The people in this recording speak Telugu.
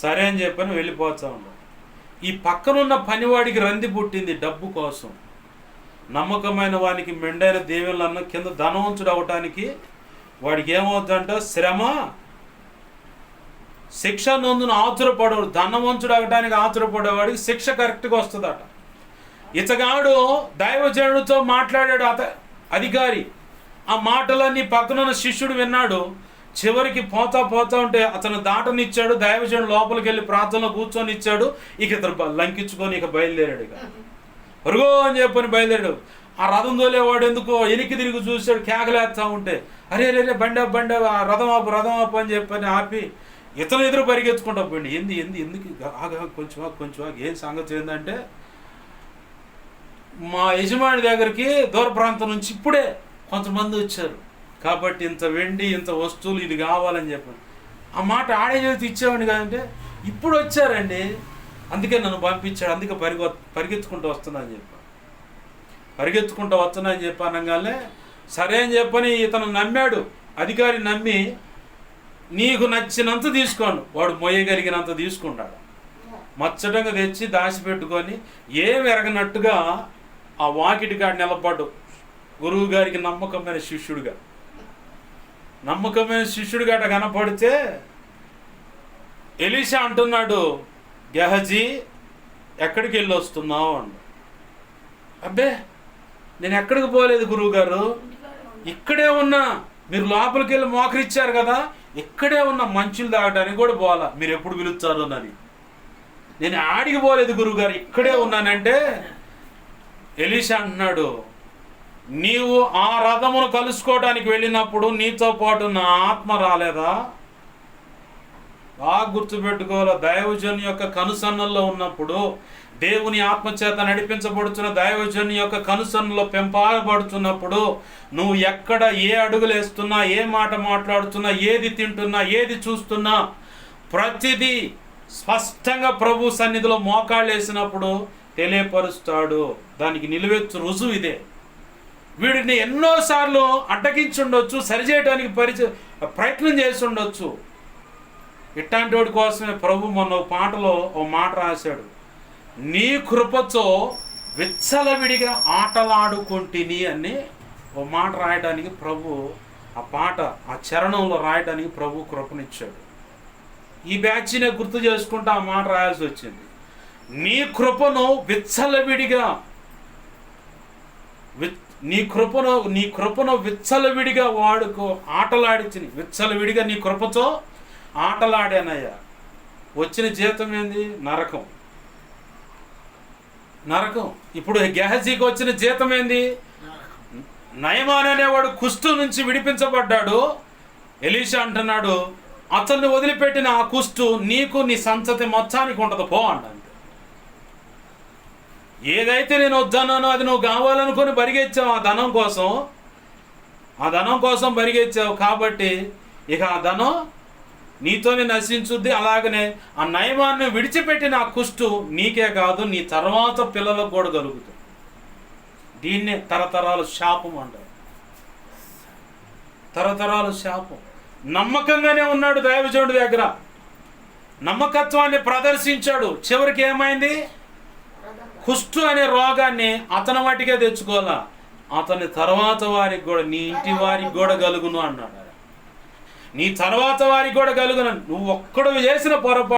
సరే అని చెప్పని వెళ్ళిపోతా ఉన్నాడు. ఈ పక్కనున్న పనివాడికి రంది పుట్టింది డబ్బు కోసం. నమ్మకమైన వానికి మెండైన దేవుళ్ళన్న కింద ధనవంతుడు అవటానికి వాడికి ఏమవుతుందంట, శ్రమ శిక్ష నొందును ఆతురపడేవాడు. ధనవంతుడు అవటానికి ఆతురపడేవాడికి శిక్ష కరెక్ట్గా వస్తుందట. ఇతగాడు దైవజనుడితో మాట్లాడాడు అధికారి. ఆ మాటలన్నీ పక్కనున్న శిష్యుడు విన్నాడు. చివరికి పోతా ఉంటే అతను దాటనిచ్చాడు. దైవజనుడు లోపలికి వెళ్ళి ప్రార్థనలో కూర్చొని ఇచ్చాడు. ఇక ఇతను లంకించుకొని ఇక బయలుదేరాడు. ఇక పరుగో అని చెప్పని బయలుదేరాడు. ఆ రథం తోలేవాడు ఎందుకో వెనక్కి తిరిగి చూశాడు. కేకలేస్తా ఉంటే అరే బండి ఆ రథం ఆపు అని చెప్పని ఆపి ఇతను ఎదురు పరిగెత్తుకుంటా పోయింది. ఎందుకు కొంచెం ఏం సంగతి ఏంటంటే, మా యజమాని దగ్గరికి దూర ప్రాంతం నుంచి ఇప్పుడే కొంతమంది వచ్చారు కాబట్టి ఇంత వెండి ఇంత వస్తువులు ఇది కావాలని చెప్పాను. ఆ మాట ఆడే చేతి ఇచ్చేవాడిని కాదంటే, ఇప్పుడు వచ్చారండి అందుకే నన్ను పంపించాడు, అందుకే పరిగెత్తుకుంటూ వస్తున్నాను చెప్పాను. పరిగెత్తుకుంటూ వస్తున్నానని చెప్పానగానే సరే అని చెప్పని ఇతను నమ్మాడు. అధికారి నమ్మి నీకు నచ్చినంత తీసుకోండి, వాడు మొయ్యగలిగినంత తీసుకుంటాడు. మచ్చటంగా తెచ్చి దాచిపెట్టుకొని ఏం ఎరగనట్టుగా ఆ వాకిటి కాడ నిలబడ్డు. గురువు గారికి నమ్మకమైన శిష్యుడిగా కనపడితే ఎలీషా అంటున్నాడు, గెహజీ ఎక్కడికి వెళ్ళి వస్తున్నావు అండు. అబ్బే నేను ఎక్కడికి పోలేదు గురువు గారు, ఇక్కడే ఉన్నా. మీరు లోపలికి వెళ్ళి మోకరిచ్చారు కదా, ఇక్కడే ఉన్న మంచులు తాగడానికి కూడా పోవాలా, మీరు ఎప్పుడు పిలుస్తారు అన్నది. నేను ఆడికి పోలేదు గురువు గారు, ఇక్కడే ఉన్నానంటే ఎలీషా అంటున్నాడు, నీవు ఆ రథమును కలుసుకోవడానికి వెళ్ళినప్పుడు నీతో పాటు నా ఆత్మ రాలేదా? బాగా గుర్తుపెట్టుకోవాలి. దైవజను యొక్క కనుసన్నల్లో ఉన్నప్పుడు, దేవుని ఆత్మచేత నడిపించబడుతున్న దైవజను యొక్క కనుసన్నలో పెంపబడుతున్నప్పుడు, నువ్వు ఎక్కడ ఏ అడుగులు వేస్తున్నా, ఏ మాట మాట్లాడుతున్నా, ఏది తింటున్నా, ఏది చూస్తున్నా, ప్రతిదీ స్పష్టంగా ప్రభు సన్నిధిలో మోకాళ్ళు వేసినప్పుడు తెలియపరుస్తాడు. దానికి నిలువెత్తు రుజువు ఇదే. వీడిని ఎన్నోసార్లు అడ్డగించి ఉండొచ్చు, సరిచేయడానికి ప్రయత్నం చేసి ఉండొచ్చు. ఇట్లాంటి వాడి కోసమే ప్రభు మొన్న పాటలో ఓ మాట రాశాడు, నీ కృపతో విచ్చలవిడిగా ఆటలాడుకుంటుని అని ఓ మాట రాయడానికి ప్రభు ఆ పాట ఆ చరణంలో రాయడానికి ప్రభు కృపనిచ్చాడు. ఈ బ్యాచ్నే గుర్తు చేసుకుంటూ ఆ మాట రాయాల్సి వచ్చింది. నీ కృపను విచ్చలవిడిగా విచ్చలవిడిగా వాడుకో, ఆటలాడించి విచ్చలవిడిగా నీ కృపతో ఆటలాడానయ్యా. వచ్చిన జీతం ఏంది? నరకం. ఇప్పుడు గెహజీకి వచ్చిన జీతం ఏంది? నయమాన్ అనేవాడు కుష్టు నుంచి విడిపించబడ్డాడు. ఎలీషా అంటున్నాడు, అతన్ని వదిలిపెట్టిన ఆ కుష్టు నీకు నీ సంతతి మొత్తానికి ఉంటుంది పో అంట. ఏదైతే నేను వద్దన్నానో అది నువ్వు కావాలనుకొని పరిగెచ్చావు, ఆ ధనం కోసం పరిగెచ్చావు కాబట్టి ఇక ఆ ధనం నీతోనే నశించుద్ది. అలాగనే ఆ నయమాన్ని విడిచిపెట్టిన ఆ కుష్టు నీకే కాదు, నీ తర్వాత పిల్లలకు కూడా కలుగుతుంది. దీన్నే తరతరాలు శాపం అంటారు. తరతరాలు శాపం. నమ్మకంగానే ఉన్నాడు దైవజనుడి దగ్గర, నమ్మకత్వాన్ని ప్రదర్శించాడు. చివరికి ఏమైంది? కుష్టు అనే రోగాన్ని అతని వాటికే తెచ్చుకోవాలా, అతని తర్వాత వారికి కూడా, నీ ఇంటి వారికి కూడా కలుగును అన్నాడు. నీ తర్వాత వారికి కూడా కలుగును. నువ్వు ఒక్కడు చేసిన పొరపాటు